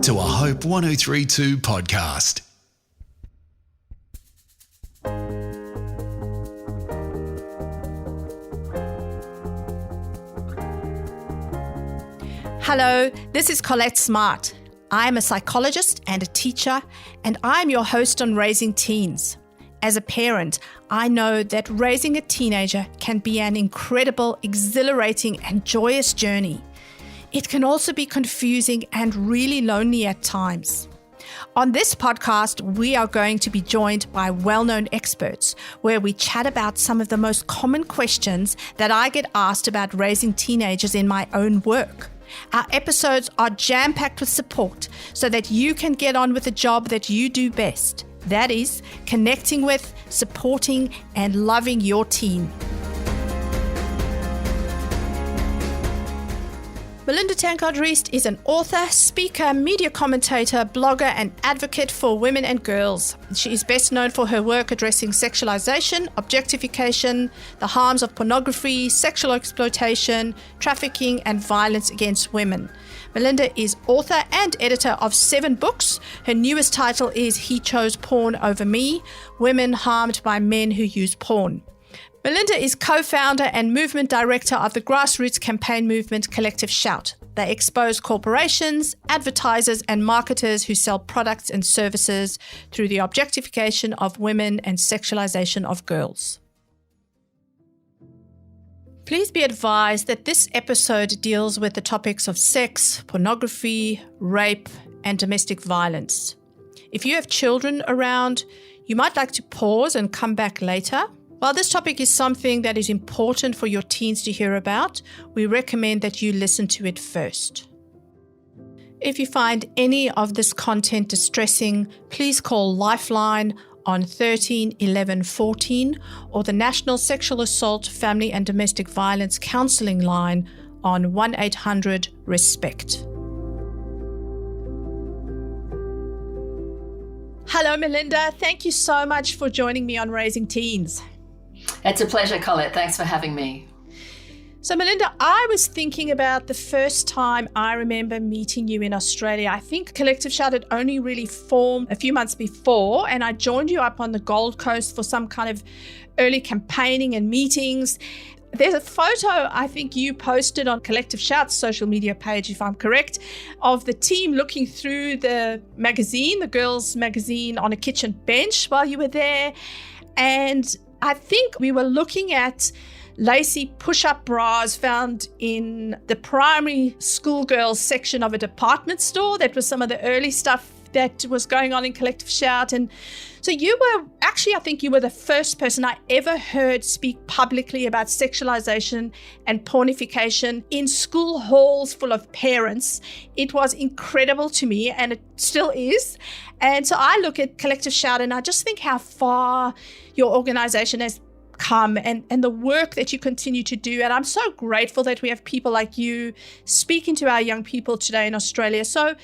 to a Hope 1032 podcast. Hello, this is Collett Smart. I'm a psychologist and a teacher, and I'm your host on Raising Teens. As a parent, I know that raising a teenager can be an incredible, exhilarating, and joyous journey. It can also be confusing and really lonely at times. On this podcast, we are going to be joined by well-known experts where we chat about some of the most common questions that I get asked about raising teenagers in my own work. Our episodes are jam-packed with support so that you can get on with the job that you do best. That is, connecting with, supporting, and loving your teen. Melinda Tankard Reist is an author, speaker, media commentator, blogger, and advocate for women and girls. She is best known for her work addressing sexualization, objectification, the harms of pornography, sexual exploitation, trafficking, and violence against women. Melinda is author and editor of 7 books. Her newest title is He Chose Porn Over Me: Women Harmed by Men Who Use Porn. Melinda is co-founder and movement director of the grassroots campaign movement Collective Shout. They expose corporations, advertisers, and marketers who sell products and services through the objectification of women and sexualization of girls. Please be advised that this episode deals with the topics of sex, pornography, rape, and domestic violence. If you have children around, you might like to pause and come back later. While this topic is something that is important for your teens to hear about, we recommend that you listen to it first. If you find any of this content distressing, please call Lifeline on 13 11 14 or the National Sexual Assault, Family and Domestic Violence Counselling line on 1-800-RESPECT. Hello, Melinda. Thank you so much for joining me on Raising Teens. It's a pleasure, Collett. Thanks for having me. So, Melinda, I was thinking about the first time I remember meeting you in Australia. I think Collective Shout had only really formed a few months before, and I joined you up on the Gold Coast for some kind of early campaigning and meetings. There's a photo I think you posted on Collective Shout's social media page, if I'm correct, of the team looking through the magazine, the girls' magazine, on a kitchen bench while you were there. And I think we were looking at lacy push-up bras found in the primary schoolgirls section of a department store. That was some of the early stuff that was going on in Collective Shout. And so you were, actually, I think you were the first person I ever heard speak publicly about sexualization and pornification in school halls full of parents. It was incredible to me, and it still is. And so I look at Collective Shout and I just think how far your organization has come and the work that you continue to do. And I'm so grateful that we have people like you speaking to our young people today in Australia. So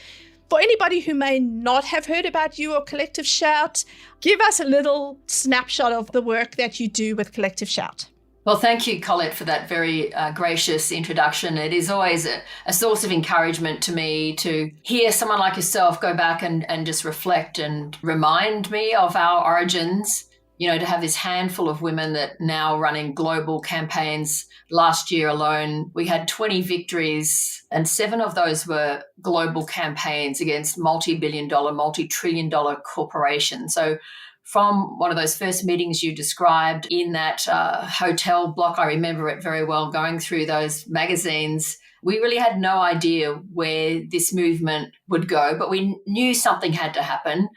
for anybody who may not have heard about you or Collective Shout, give us a little snapshot of the work that you do with Collective Shout. Well, thank you, Collett, for that very gracious introduction. It is always a source of encouragement to me to hear someone like yourself go back and just reflect and remind me of our origins. You know, to have this handful of women that now running global campaigns. Last year alone, we had 20 victories, and 7 of those were global campaigns against multi-billion-dollar, multi-trillion-dollar corporations. So from one of those first meetings you described in that hotel block, I remember it very well, going through those magazines, we really had no idea where this movement would go, but we knew something had to happen.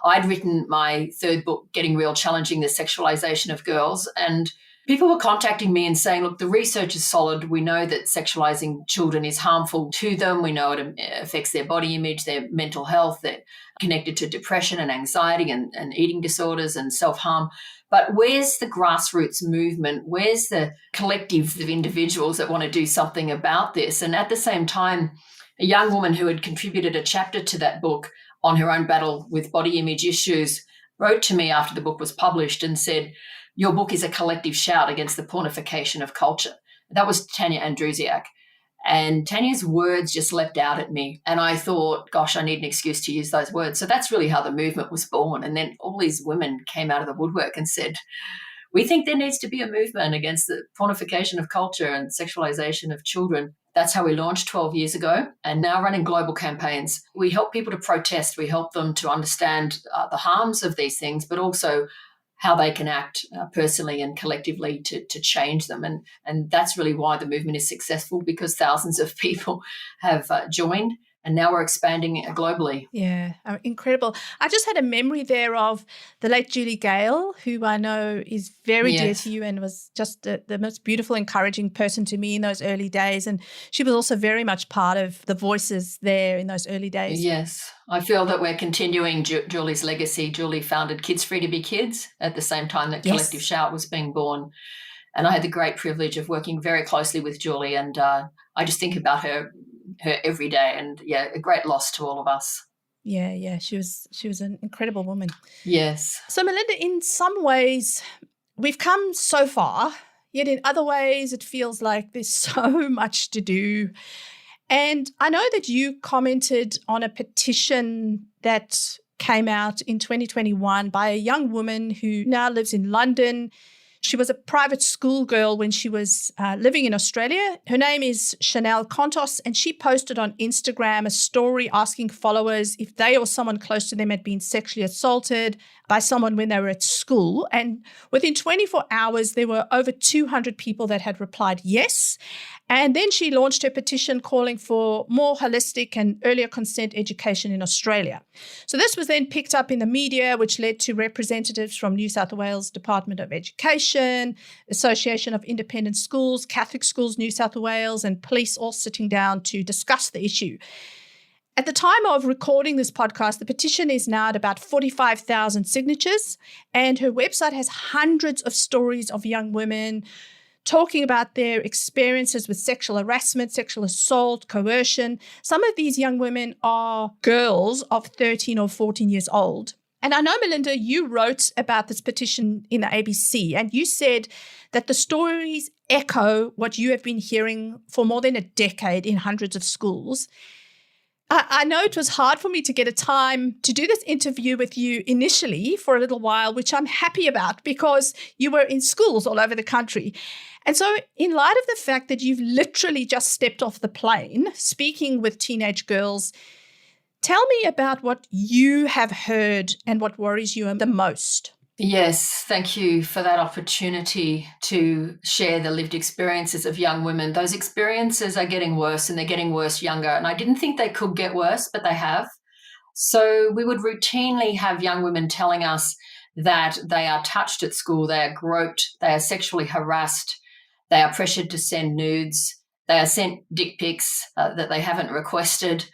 I'd written my 3rd book, Getting Real, Challenging the Sexualization of Girls, and people were contacting me and saying, look, the research is solid. We know that sexualizing children is harmful to them. We know it affects their body image, their mental health. They're connected to depression and anxiety and eating disorders and self-harm. But where's the grassroots movement? Where's the collective of individuals that want to do something about this? And at the same time, a young woman who had contributed a chapter to that book on her own battle with body image issues wrote to me after the book was published and said, your book is a collective shout against the pornification of culture. That was Tanya Andrusiak. And Tanya's words just leapt out at me. And I thought, gosh, I need an excuse to use those words. So that's really how the movement was born. And then all these women came out of the woodwork and said, we think there needs to be a movement against the pornification of culture and sexualization of children. That's how we launched 12 years ago, and now running global campaigns. We help people to protest. We help them to understand the harms of these things, but also how they can act personally and collectively to change them. And that's really why the movement is successful, because thousands of people have joined. And now we're expanding it globally. Yeah, incredible. I just had a memory there of the late Julie Gale, who I know is very dear to you and was just the most beautiful, encouraging person to me in those early days. And she was also very much part of the voices there in those early days. Yes, I feel that we're continuing Julie's legacy. Julie founded Kids Free to Be Kids at the same time that Collective Shout was being born. And I had the great privilege of working very closely with Julie, and I just think about her every day, and a great loss to all of us. Yeah, she was an incredible woman. Yes. So Melinda, in some ways we've come so far, yet in other ways it feels like there's so much to do. And I know that you commented on a petition that came out in 2021 by a young woman who now lives in London. She was a private school girl when she was living in Australia. Her name is Chanel Contos, and she posted on Instagram a story asking followers if they or someone close to them had been sexually assaulted by someone when they were at school. And within 24 hours, there were over 200 people that had replied yes. And then she launched her petition calling for more holistic and earlier consent education in Australia. So this was then picked up in the media, which led to representatives from New South Wales Department of Education, Association of Independent Schools, Catholic Schools New South Wales, and police all sitting down to discuss the issue. At the time of recording this podcast, the petition is now at about 45,000 signatures, and her website has hundreds of stories of young women talking about their experiences with sexual harassment, sexual assault, coercion. Some of these young women are girls of 13 or 14 years old. And I know, Melinda, you wrote about this petition in the ABC, and you said that the stories echo what you have been hearing for more than a decade in hundreds of schools. I know it was hard for me to get a time to do this interview with you initially for a little while, which I'm happy about because you were in schools all over the country. And so in light of the fact that you've literally just stepped off the plane speaking with teenage girls, tell me about what you have heard and what worries you the most. Yes, thank you for that opportunity to share the lived experiences of young women. Those experiences are getting worse, and they're getting worse younger. And I didn't think they could get worse, but they have. So we would routinely have young women telling us that they are touched at school, they are groped, they are sexually harassed, they are pressured to send nudes, they are sent dick pics that they haven't requested.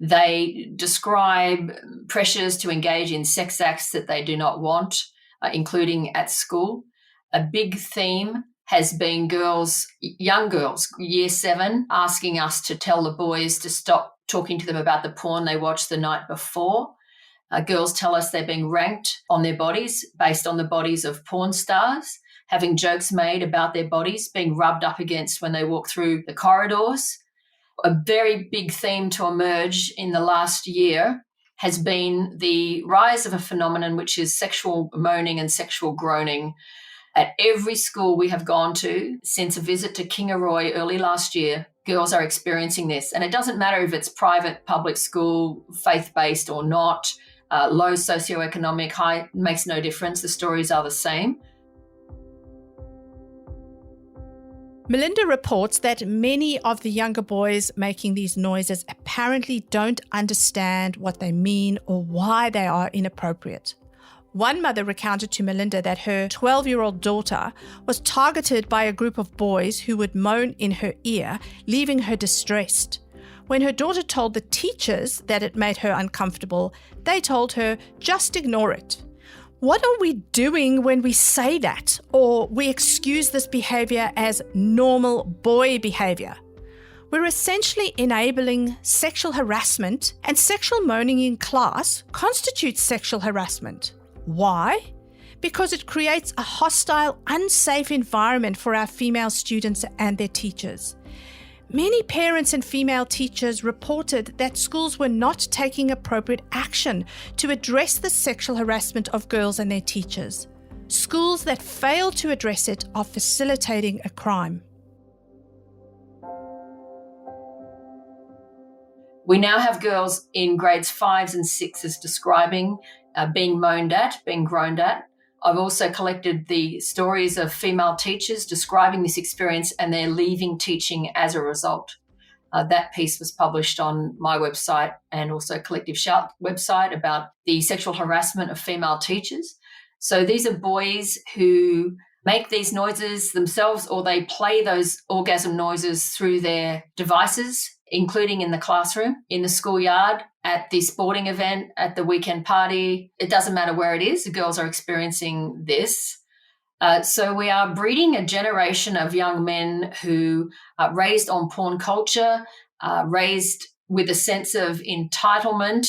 They describe pressures to engage in sex acts that they do not want, including at school. A big theme has been young girls, year 7, asking us to tell the boys to stop talking to them about the porn they watched the night before. Girls tell us they're being ranked on their bodies based on the bodies of porn stars, having jokes made about their bodies, being rubbed up against when they walk through the corridors. A very big theme to emerge in the last year has been the rise of a phenomenon which is sexual moaning and sexual groaning. At every school we have gone to since a visit to Kingaroy early last year, girls are experiencing this. And it doesn't matter if it's private, public school, faith-based or not, low socioeconomic, high, makes no difference. The stories are the same. Melinda reports that many of the younger boys making these noises apparently don't understand what they mean or why they are inappropriate. One mother recounted to Melinda that her 12-year-old daughter was targeted by a group of boys who would moan in her ear, leaving her distressed. When her daughter told the teachers that it made her uncomfortable, they told her, just ignore it. What are we doing when we say that, or we excuse this behavior as normal boy behavior? We're essentially enabling sexual harassment, and sexual moaning in class constitutes sexual harassment. Why? Because it creates a hostile, unsafe environment for our female students and their teachers. Many parents and female teachers reported that schools were not taking appropriate action to address the sexual harassment of girls and their teachers. Schools that fail to address it are facilitating a crime. We now have girls in grades 5s and 6s describing being moaned at, being groaned at. I've also collected the stories of female teachers describing this experience and they're leaving teaching as a result. That piece was published on my website and also Collective Shout website about the sexual harassment of female teachers. So these are boys who make these noises themselves or they play those orgasm noises through their devices, including in the classroom, in the schoolyard, at the sporting event, at the weekend party. It doesn't matter where it is, the girls are experiencing this. So we are breeding a generation of young men who are raised on porn culture, raised with a sense of entitlement.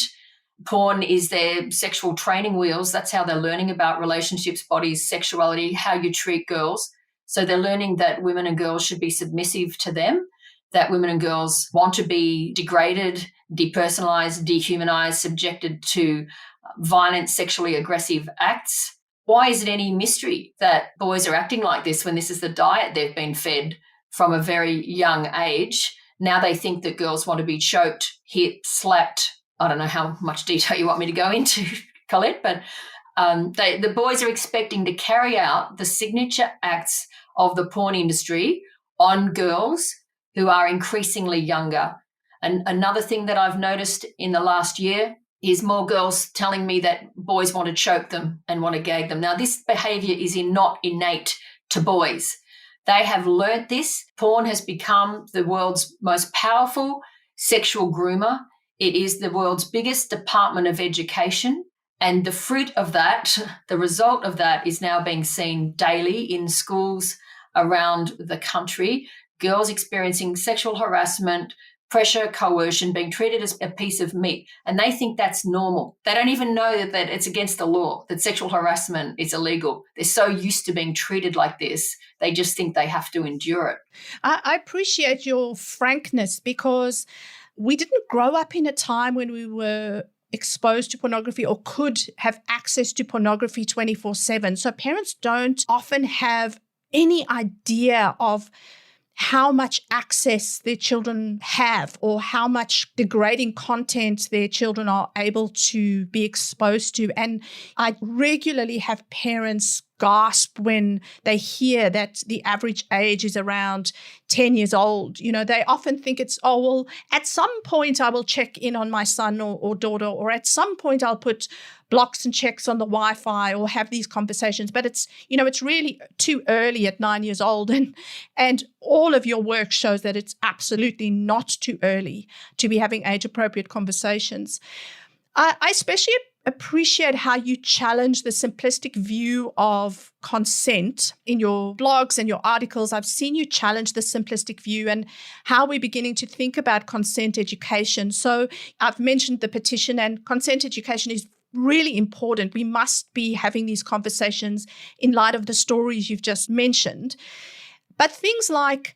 Porn is their sexual training wheels. That's how they're learning about relationships, bodies, sexuality, how you treat girls. So they're learning that women and girls should be submissive to them, that women and girls want to be degraded, depersonalized, dehumanized, subjected to violent, sexually aggressive acts. Why is it any mystery that boys are acting like this when this is the diet they've been fed from a very young age? Now they think that girls want to be choked, hit, slapped. I don't know how much detail you want me to go into, Collett, but the boys are expecting to carry out the signature acts of the porn industry on girls who are increasingly younger. And another thing that I've noticed in the last year is more girls telling me that boys want to choke them and want to gag them. Now, this behaviour is not innate to boys. They have learnt this. Porn has become the world's most powerful sexual groomer. It is the world's biggest department of education. And the fruit of that, the result of that is now being seen daily in schools around the country. Girls experiencing sexual harassment, pressure, coercion, being treated as a piece of meat. And they think that's normal. They don't even know that it's against the law, that sexual harassment is illegal. They're so used to being treated like this, they just think they have to endure it. I appreciate your frankness because we didn't grow up in a time when we were exposed to pornography or could have access to pornography 24/7. So parents don't often have any idea of how much access their children have or how much degrading content their children are able to be exposed to. And I regularly have parents gasp when they hear that the average age is around 10 years old. You know, they often think it's, oh, well, at some point I will check in on my son or daughter, or at some point I'll put blocks and checks on the Wi-Fi or have these conversations. But it's, you know, it's really too early at 9 years old. And all of your work shows that it's absolutely not too early to be having age-appropriate conversations. I especially appreciate how you challenge the simplistic view of consent in your blogs and your articles. I've seen you challenge the simplistic view and how we're beginning to think about consent education. So I've mentioned the petition, and consent education is really important. We must be having these conversations in light of the stories you've just mentioned. But things like,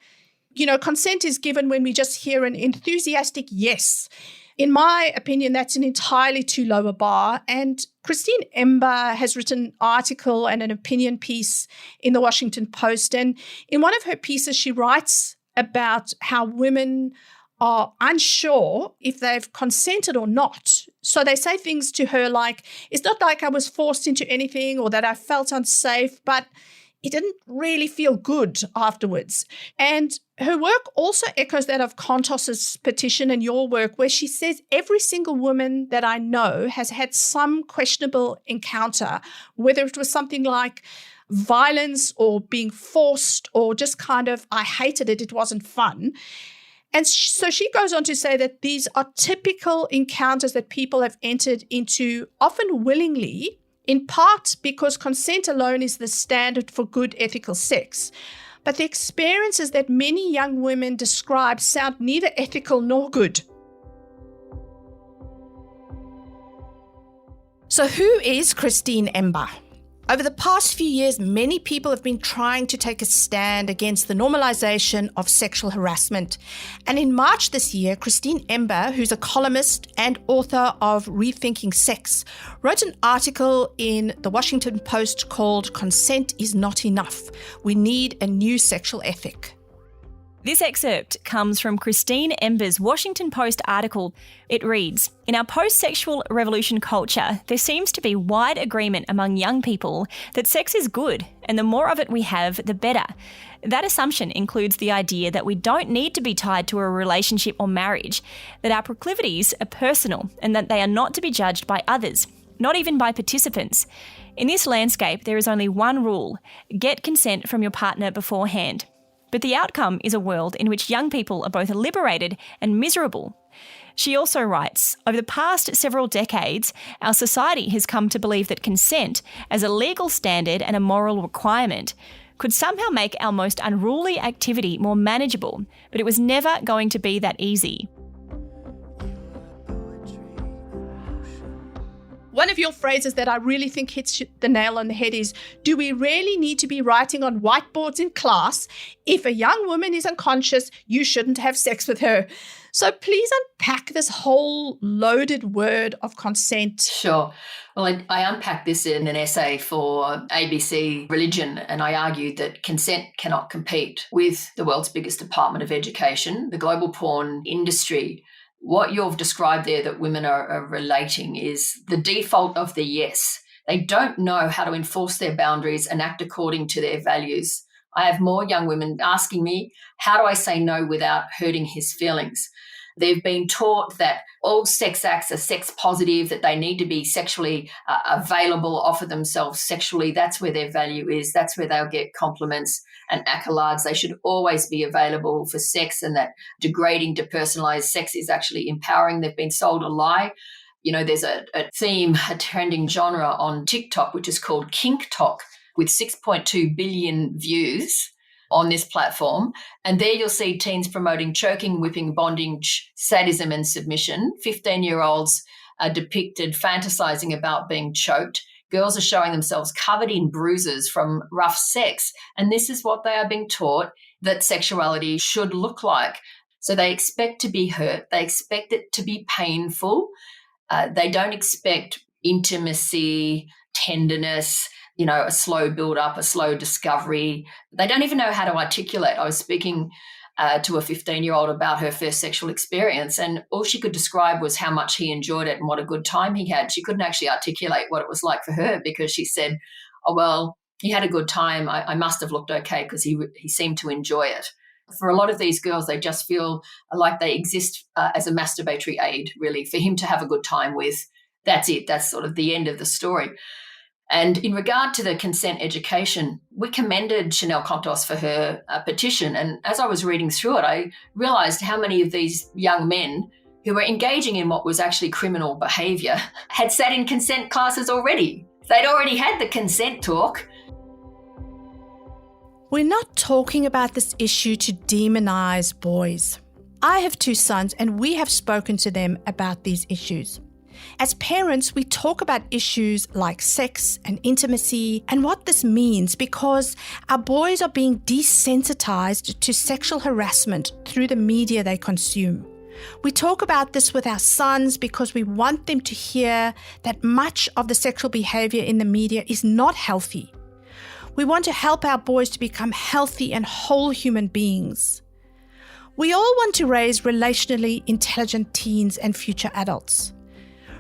you know, consent is given when we just hear an enthusiastic yes. In my opinion, that's an entirely too low a bar. And Christine Ember has written an article and an opinion piece in the Washington Post. And in one of her pieces, she writes about how women are unsure if they've consented or not. So they say things to her like, it's not like I was forced into anything or that I felt unsafe, but it didn't really feel good afterwards. And her work also echoes that of Kontos's petition and your work, where she says every single woman that I know has had some questionable encounter, whether it was something like violence or being forced or just kind of, I hated it, it wasn't fun. And so she goes on to say that these are typical encounters that people have entered into, often willingly, in part because consent alone is the standard for good ethical sex. But the experiences that many young women describe sound neither ethical nor good. So who is Christine Ember? Over the past few years, many people have been trying to take a stand against the normalization of sexual harassment. And in March this year, Christine Ember, who's a columnist and author of Rethinking Sex, wrote an article in the Washington Post called "Consent is Not Enough. We Need a New Sexual Ethic." This excerpt comes from Christine Ember's Washington Post article. It reads, "In our post-sexual revolution culture, there seems to be wide agreement among young people that sex is good, and the more of it we have, the better. That assumption includes the idea that we don't need to be tied to a relationship or marriage, that our proclivities are personal, and that they are not to be judged by others, not even by participants. In this landscape, there is only one rule: get consent from your partner beforehand. But the outcome is a world in which young people are both liberated and miserable." She also writes, "Over the past several decades, our society has come to believe that consent, as a legal standard and a moral requirement, could somehow make our most unruly activity more manageable, but it was never going to be that easy." One of your phrases that I really think hits the nail on the head is, "Do we really need to be writing on whiteboards in class? If a young woman is unconscious, you shouldn't have sex with her." So please unpack this whole loaded word of consent. Sure. Well, I unpacked this in an essay for ABC Religion, and I argued that consent cannot compete with the world's biggest department of education, the global porn industry. What you've described there that women are relating is the default of the yes. They don't know how to enforce their boundaries and act according to their values. I have more young women asking me, how do I say no without hurting his feelings? They've been taught that all sex acts are sex positive, that they need to be sexually available, offer themselves sexually. That's where their value is. That's where they'll get compliments and accolades. They should always be available for sex, and that degrading, depersonalized sex is actually empowering. They've been sold a lie. You know, there's a theme, a trending genre on TikTok, which is called Kink Talk, with 6.2 billion views on this platform. And there you'll see teens promoting choking, whipping, bondage, sadism and submission. 15-year-olds are depicted fantasizing about being choked. Girls are showing themselves covered in bruises from rough sex. And this is what they are being taught that sexuality should look like. So they expect to be hurt. They expect it to be painful. They don't expect intimacy, tenderness, you know, a slow build-up, a slow discovery. They don't even know how to articulate. I was speaking to a 15-year-old about her first sexual experience, and all she could describe was how much he enjoyed it and what a good time he had. She couldn't actually articulate what it was like for her, because she said, "Oh, well, he had a good time. I must have looked okay because he seemed to enjoy it." For a lot of these girls, they just feel like they exist as a masturbatory aid, really, for him to have a good time with. That's it. That's sort of the end of the story. And in regard to the consent education, we commended Chanel Contos for her petition. And as I was reading through it, I realised how many of these young men who were engaging in what was actually criminal behaviour had sat in consent classes already. They'd already had the consent talk. We're not talking about this issue to demonise boys. I have 2 sons, and we have spoken to them about these issues. As parents, we talk about issues like sex and intimacy and what this means, because our boys are being desensitized to sexual harassment through the media they consume. We talk about this with our sons because we want them to hear that much of the sexual behavior in the media is not healthy. We want to help our boys to become healthy and whole human beings. We all want to raise relationally intelligent teens and future adults.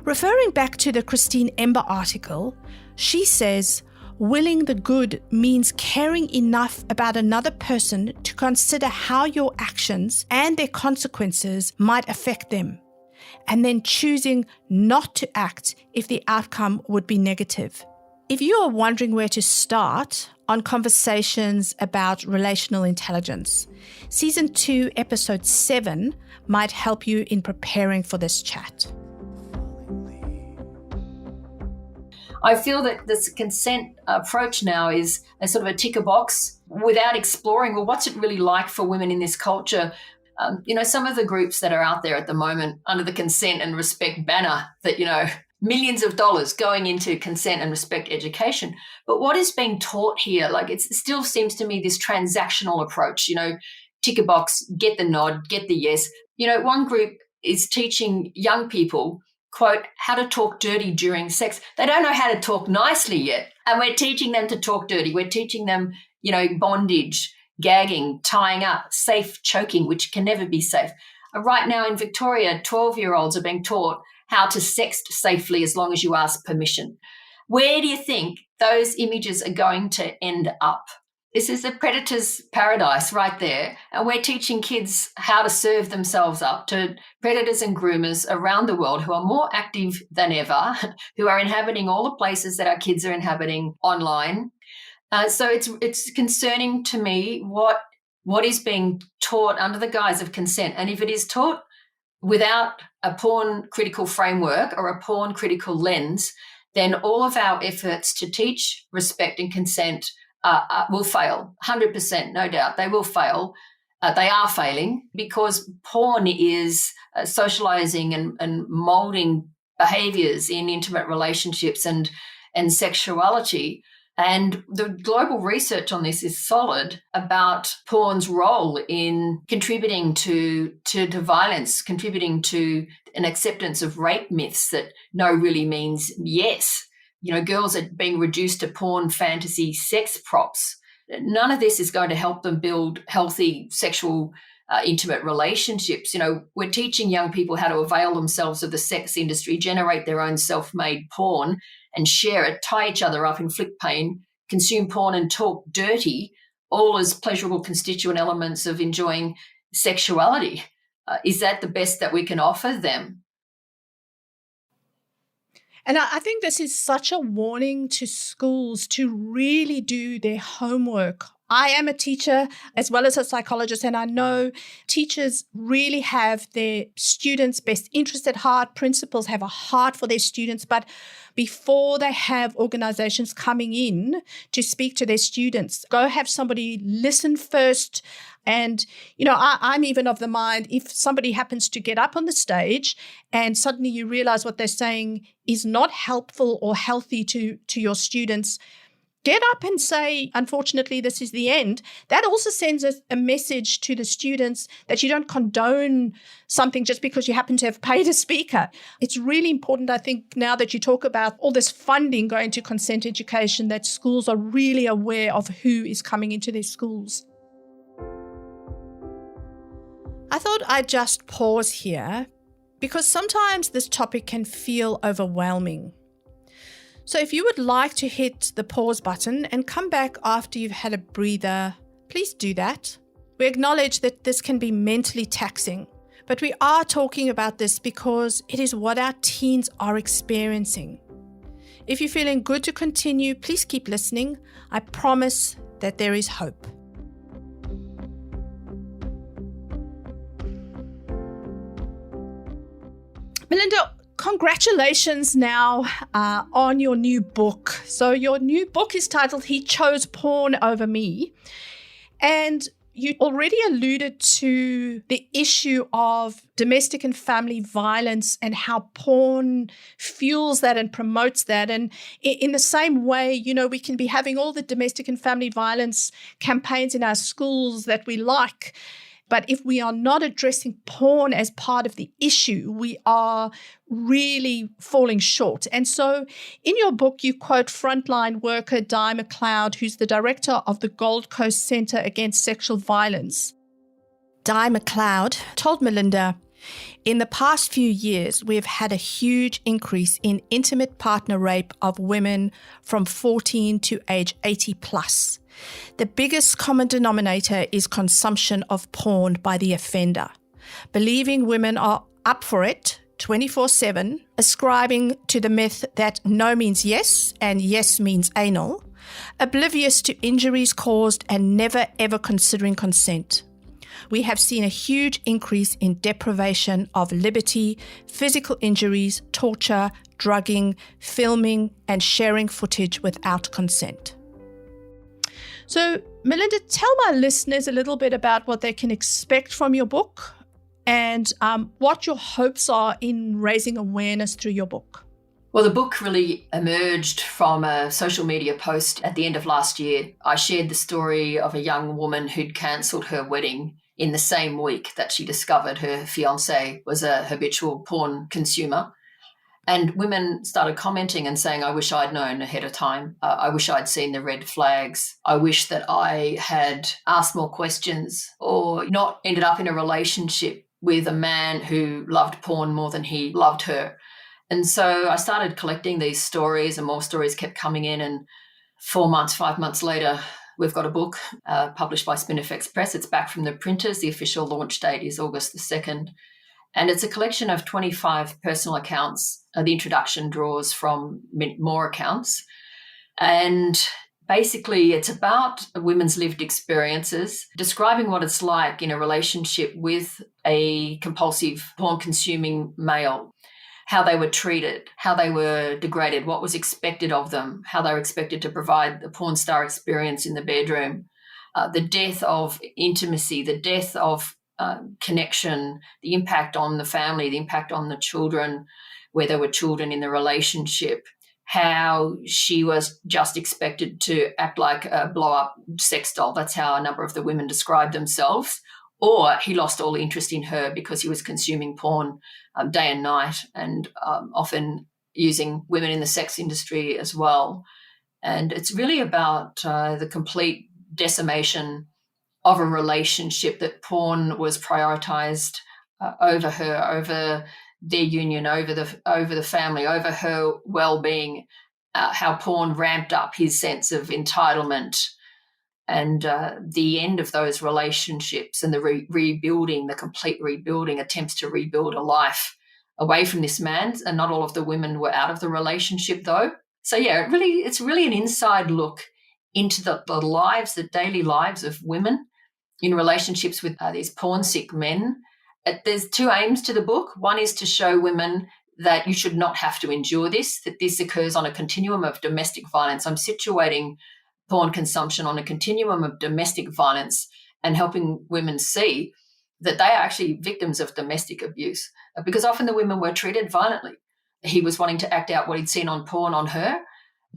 Referring back to the Christine Ember article, she says, willing the good means caring enough about another person to consider how your actions and their consequences might affect them, and then choosing not to act if the outcome would be negative. If you are wondering where to start on conversations about relational intelligence, Season 2, Episode 7 might help you in preparing for this chat. I feel that this consent approach now is a sort of a ticker box without exploring, well, what's it really like for women in this culture? Some of the groups that are out there at the moment under the consent and respect banner that, millions of dollars going into consent and respect education. But what is being taught here, like it still seems to me this transactional approach, tick a box, get the nod, get the yes. One group is teaching young people, quote, how to talk dirty during sex. They don't know how to talk nicely yet. And we're teaching them to talk dirty. We're teaching them, bondage, gagging, tying up, safe choking, which can never be safe. Right now in Victoria, 12-year-olds are being taught how to sext safely as long as you ask permission. Where do you think those images are going to end up? This is the predator's paradise right there. And we're teaching kids how to serve themselves up to predators and groomers around the world who are more active than ever, who are inhabiting all the places that our kids are inhabiting online. So it's concerning to me what is being taught under the guise of consent. And if it is taught without a porn critical framework or a porn critical lens, then all of our efforts to teach respect and consent will fail, 100%, no doubt. They will fail. They are failing because porn is socializing and molding behaviors in intimate relationships and sexuality. And the global research on this is solid about porn's role in contributing to violence, contributing to an acceptance of rape myths that no really means yes. Girls are being reduced to porn fantasy sex props. None of this is going to help them build healthy sexual intimate relationships. We're teaching young people how to avail themselves of the sex industry, generate their own self-made porn and share it, tie each other up, inflict pain, consume porn and talk dirty, all as pleasurable constituent elements of enjoying sexuality. Is that the best that we can offer them? And I think this is such a warning to schools to really do their homework. I am a teacher as well as a psychologist, and I know teachers really have their students' best interest at heart. Principals have a heart for their students, but before they have organizations coming in to speak to their students, go have somebody listen first. And, I'm even of the mind, if somebody happens to get up on the stage and suddenly you realize what they're saying is not helpful or healthy to your students, get up and say, unfortunately, this is the end. That also sends a message to the students that you don't condone something just because you happen to have paid a speaker. It's really important, I think, now that you talk about all this funding going to consent education, that schools are really aware of who is coming into their schools. I thought I'd just pause here because sometimes this topic can feel overwhelming. So if you would like to hit the pause button and come back after you've had a breather, please do that. We acknowledge that this can be mentally taxing, but we are talking about this because it is what our teens are experiencing. If you're feeling good to continue, please keep listening. I promise that there is hope. Melinda, congratulations now on your new book. So your new book is titled He Chose Porn Over Me. And you already alluded to the issue of domestic and family violence and how porn fuels that and promotes that. And in the same way, we can be having all the domestic and family violence campaigns in our schools that we like. But if we are not addressing porn as part of the issue, we are really falling short. And so in your book, you quote frontline worker Di McLeod, who's the director of the Gold Coast Centre Against Sexual Violence. Di McLeod told Melinda, "In the past few years, we have had a huge increase in intimate partner rape of women from 14 to age 80 plus. The biggest common denominator is consumption of porn by the offender, believing women are up for it 24/7, ascribing to the myth that no means yes and yes means anal, oblivious to injuries caused and never ever considering consent. We have seen a huge increase in deprivation of liberty, physical injuries, torture, drugging, filming, and sharing footage without consent." So, Melinda, tell my listeners a little bit about what they can expect from your book and what your hopes are in raising awareness through your book. Well, the book really emerged from a social media post at the end of last year. I shared the story of a young woman who'd cancelled her wedding in the same week that she discovered her fiancé was a habitual porn consumer. And women started commenting and saying, I wish I'd known ahead of time. I wish I'd seen the red flags. I wish that I had asked more questions or not ended up in a relationship with a man who loved porn more than he loved her. And so I started collecting these stories, and more stories kept coming in. And 5 months later, we've got a book published by Spinifex Press. It's back from the printers. The official launch date is August the 2nd. And it's a collection of 25 personal accounts. The introduction draws from more accounts. And basically, it's about women's lived experiences, describing what it's like in a relationship with a compulsive porn-consuming male, how they were treated, how they were degraded, what was expected of them, how they were expected to provide the porn star experience in the bedroom, the death of intimacy, the death of connection, the impact on the family, the impact on the children, where there were children in the relationship, how she was just expected to act like a blow-up sex doll. That's how a number of the women described themselves. Or he lost all interest in her because he was consuming porn day and night, and often using women in the sex industry as well. And it's really about the complete decimation of a relationship, that porn was prioritized over her, over their union, over the family, over her well-being, how porn ramped up his sense of entitlement, and the end of those relationships and the rebuilding, the complete rebuilding, attempts to rebuild a life away from this man. And not all of the women were out of the relationship though. So yeah, it's really an inside look into the lives, the daily lives of women in relationships with these porn-sick men. There's two aims to the book. One is to show women that you should not have to endure this, that this occurs on a continuum of domestic violence. I'm situating porn consumption on a continuum of domestic violence and helping women see that they are actually victims of domestic abuse, because often the women were treated violently. He was wanting to act out what he'd seen on porn on her.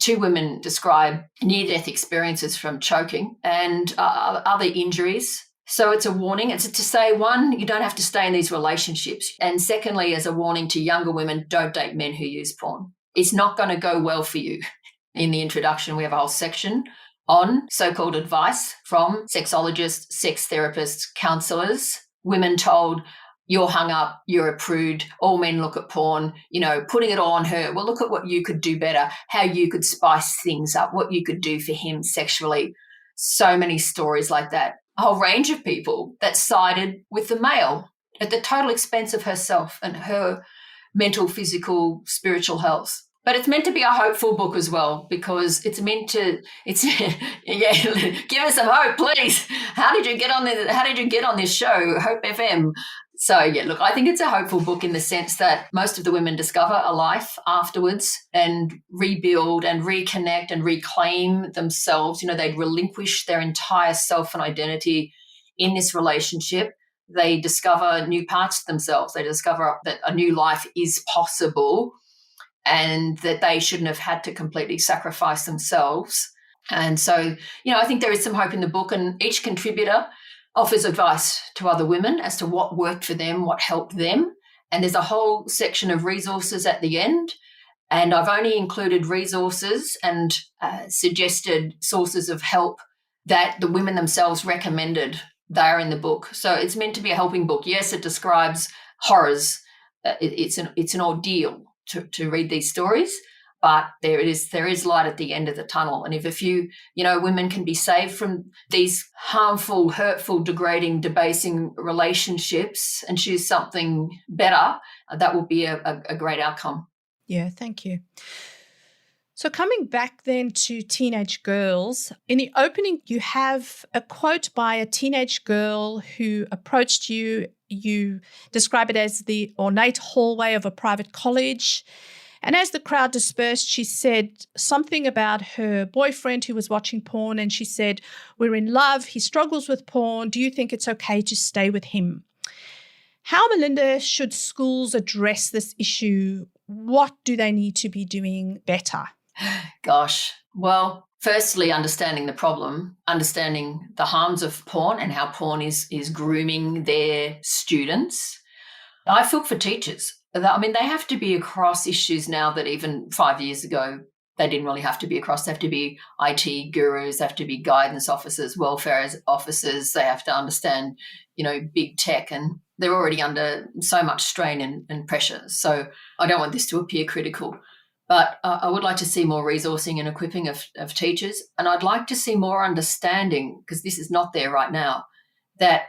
2 women describe near-death experiences from choking and other injuries. So it's a warning. It's to say, one, you don't have to stay in these relationships. And secondly, as a warning to younger women, don't date men who use porn. It's not going to go well for you. In the introduction, we have a whole section on so-called advice from sexologists, sex therapists, counsellors, women told, you're hung up, you're a prude, all men look at porn, putting it all on her. Well, look at what you could do better, how you could spice things up, what you could do for him sexually. So many stories like that. A whole range of people that sided with the male at the total expense of herself and her mental, physical, spiritual health. But it's meant to be a hopeful book as well, because give us some hope, please. How did you get on this show, Hope FM? So, yeah, look, I think it's a hopeful book in the sense that most of the women discover a life afterwards and rebuild and reconnect and reclaim themselves. They'd relinquish their entire self and identity in this relationship. They discover new parts of themselves. They discover that a new life is possible and that they shouldn't have had to completely sacrifice themselves. And so, I think there is some hope in the book, and each contributor offers advice to other women as to what worked for them, what helped them. And there's a whole section of resources at the end. And I've only included resources and suggested sources of help that the women themselves recommended. They are in the book. So it's meant to be a helping book. Yes, it describes horrors. It's an ordeal to read these stories, but there is light at the end of the tunnel. And if a few, women can be saved from these harmful, hurtful, degrading, debasing relationships and choose something better, that will be a great outcome. Yeah, thank you. So coming back then to teenage girls, in the opening you have a quote by a teenage girl who approached you. You describe it as the ornate hallway of a private college. And as the crowd dispersed, she said something about her boyfriend who was watching porn, and she said, "We're in love. He struggles with porn. Do you think it's okay to stay with him?" How, Melinda, should schools address this issue what do they need to be doing better? Gosh, well, firstly, understanding the problem, understanding the harms of porn and how porn is grooming their students. I feel for teachers. I mean, they have to be across issues now that even 5 years ago, they didn't really have to be across. They have to be IT gurus, they have to be guidance officers, welfare officers. They have to understand, big tech, and they're already under so much strain and pressure. So I don't want this to appear critical. But I would like to see more resourcing and equipping of teachers. And I'd like to see more understanding, because this is not there right now, that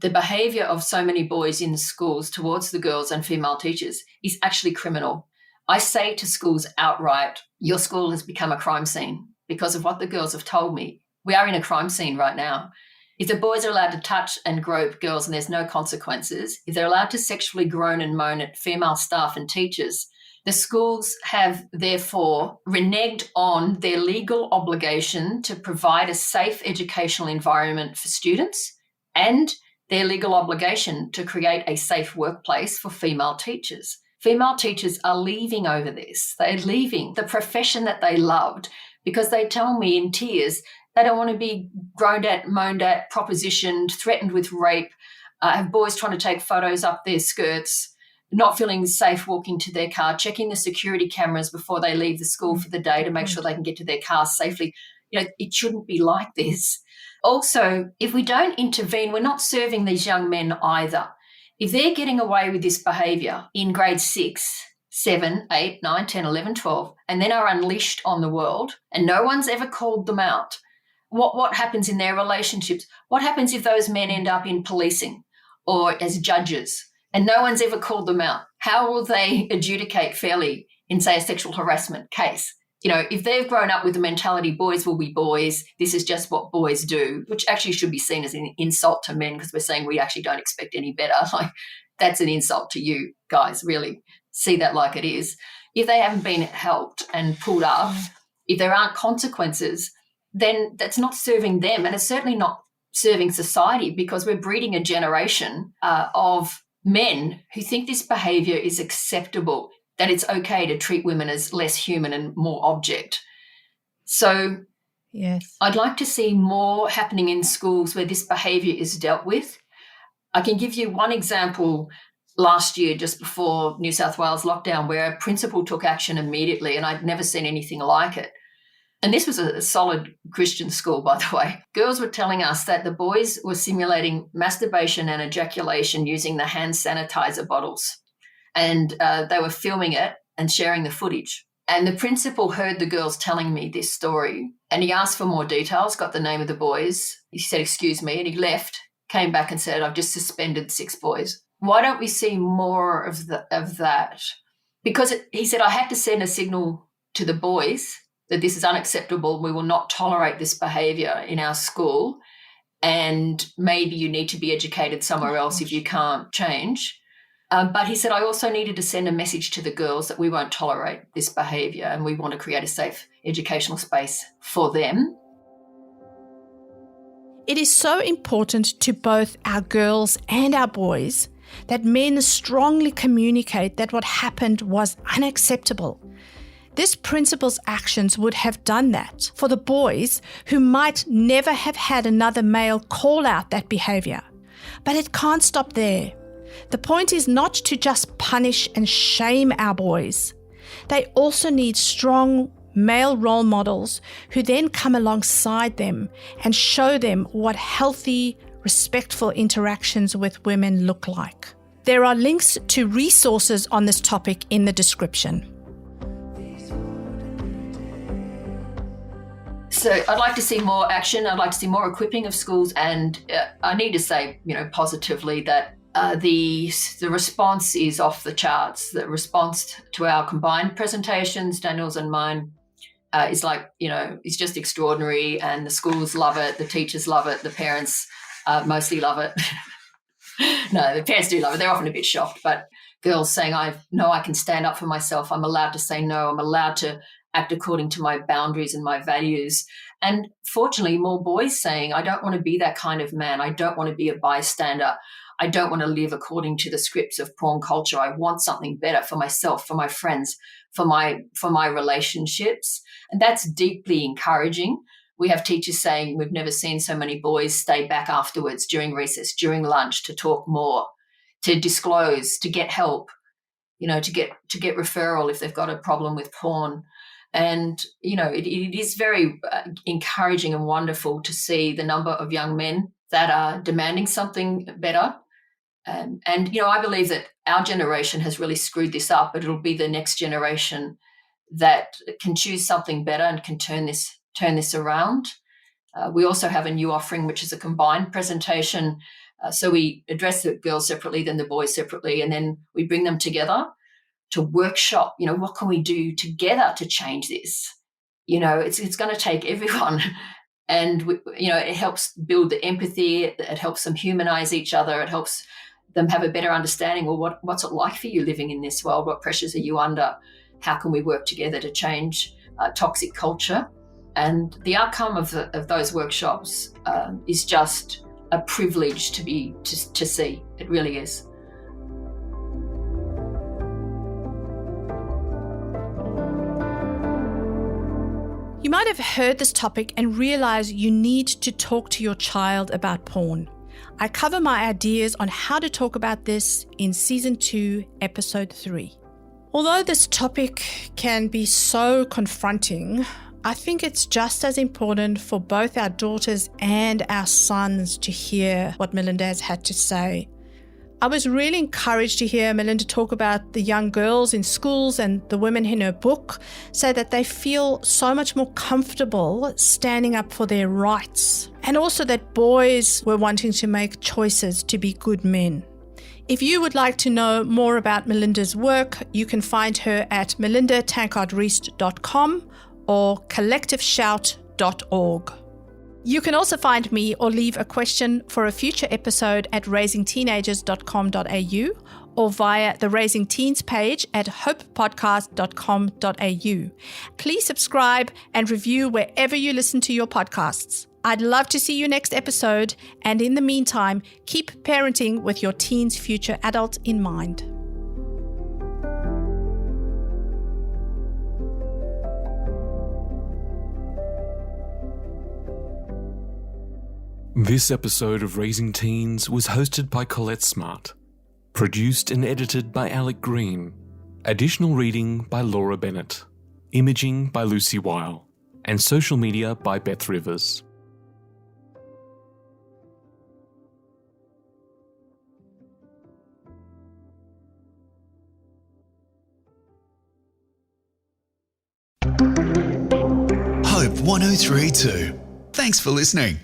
the behaviour of so many boys in schools towards the girls and female teachers is actually criminal. I say to schools outright, your school has become a crime scene because of what the girls have told me. We are in a crime scene right now. If the boys are allowed to touch and grope girls and there's no consequences, if they're allowed to sexually groan and moan at female staff and teachers, the schools have therefore reneged on their legal obligation to provide a safe educational environment for students and their legal obligation to create a safe workplace for female teachers. Female teachers are leaving over this. They're leaving the profession that they loved because they tell me in tears they don't want to be groaned at, moaned at, propositioned, threatened with rape, have boys trying to take photos up their skirts, not feeling safe walking to their car, checking the security cameras before they leave the school for the day to make sure they can get to their cars safely. It shouldn't be like this. Also, if we don't intervene, we're not serving these young men either. If they're getting away with this behaviour in grade 6, 7, 8, 9, 10, 11, 12, and then are unleashed on the world and no one's ever called them out, what happens in their relationships? What happens if those men end up in policing or as judges and no one's ever called them out? How will they adjudicate fairly in, say, a sexual harassment case? If they've grown up with the mentality boys will be boys, this is just what boys do, which actually should be seen as an insult to men because we're saying we actually don't expect any better. Like, that's an insult to you guys, really. See that like it is. If they haven't been helped and pulled up, if there aren't consequences, then that's not serving them, and it's certainly not serving society, because we're breeding a generation of men who think this behaviour is acceptable, that it's okay to treat women as less human and more object. So yes, I'd like to see more happening in schools where this behaviour is dealt with. I can give you one example last year, just before New South Wales lockdown, where a principal took action immediately, and I'd never seen anything like it. And this was a solid Christian school, by the way. Girls were telling us that the boys were simulating masturbation and ejaculation using the hand sanitizer bottles. And they were filming it and sharing the footage. And the principal heard the girls telling me this story, and he asked for more details, got the name of the boys. He said, "Excuse me," and he left, came back and said, "I've just suspended 6 boys." Why don't we see more of that? Because he said, "I had to send a signal to the boys that this is unacceptable. We will not tolerate this behaviour in our school, and maybe you need to be educated somewhere else if you can't change." But he said, "I also needed to send a message to the girls that we won't tolerate this behaviour and we want to create a safe educational space for them." It is so important to both our girls and our boys that men strongly communicate that what happened was unacceptable. This principal's actions would have done that for the boys who might never have had another male call out that behaviour. But it can't stop there. The point is not to just punish and shame our boys. They also need strong male role models who then come alongside them and show them what healthy, respectful interactions with women look like. There are links to resources on this topic in the description. So I'd like to see more action. I'd like to see more equipping of schools. And I need to say, positively that the response is off the charts. The response to our combined presentations, Daniel's and mine, is it's just extraordinary. And the schools love it. The teachers love it. The parents mostly love it. No, the parents do love it. They're often a bit shocked. But girls saying, I know I can stand up for myself. I'm allowed to say no. I'm allowed to act according to my boundaries and my values. And fortunately, more boys saying, I don't want to be that kind of man. I don't want to be a bystander. I don't want to live according to the scripts of porn culture. I want something better for myself, for my friends, for my relationships. And that's deeply encouraging. We have teachers saying we've never seen so many boys stay back afterwards during recess, during lunch, to talk more, to disclose, to get help, to get referral if they've got a problem with porn. And, it is very encouraging and wonderful to see the number of young men that are demanding something better. And I believe that our generation has really screwed this up, but it'll be the next generation that can choose something better and can turn this around. We also have a new offering, which is a combined presentation. So we address the girls separately, then the boys separately, and then we bring them together to workshop, what can we do together to change this? It's going to take everyone. And, it helps build the empathy. It helps them humanize each other. It helps them have a better understanding. Well, what's it like for you living in this world? What pressures are you under? How can we work together to change toxic culture? And the outcome of those workshops is just a privilege to see. It really is. You might have heard this topic and realize you need to talk to your child about porn. I cover my ideas on how to talk about this in Season 2, Episode 3. Although this topic can be so confronting, I think it's just as important for both our daughters and our sons to hear what Melinda has had to say. I was really encouraged to hear Melinda talk about the young girls in schools and the women in her book, so that they feel so much more comfortable standing up for their rights. And also that boys were wanting to make choices to be good men. If you would like to know more about Melinda's work, you can find her at melindatankardreist.com or collectiveshout.org. You can also find me or leave a question for a future episode at raisingteenagers.com.au or via the Raising Teens page at hopepodcast.com.au. Please subscribe and review wherever you listen to your podcasts. I'd love to see you next episode, and in the meantime, keep parenting with your teen's future adult in mind. This episode of Raising Teens was hosted by Collett Smart, produced and edited by Alec Green, additional reading by Laura Bennett, imaging by Lucy Weil, and social media by Beth Rivers. Hope 1032. Thanks for listening.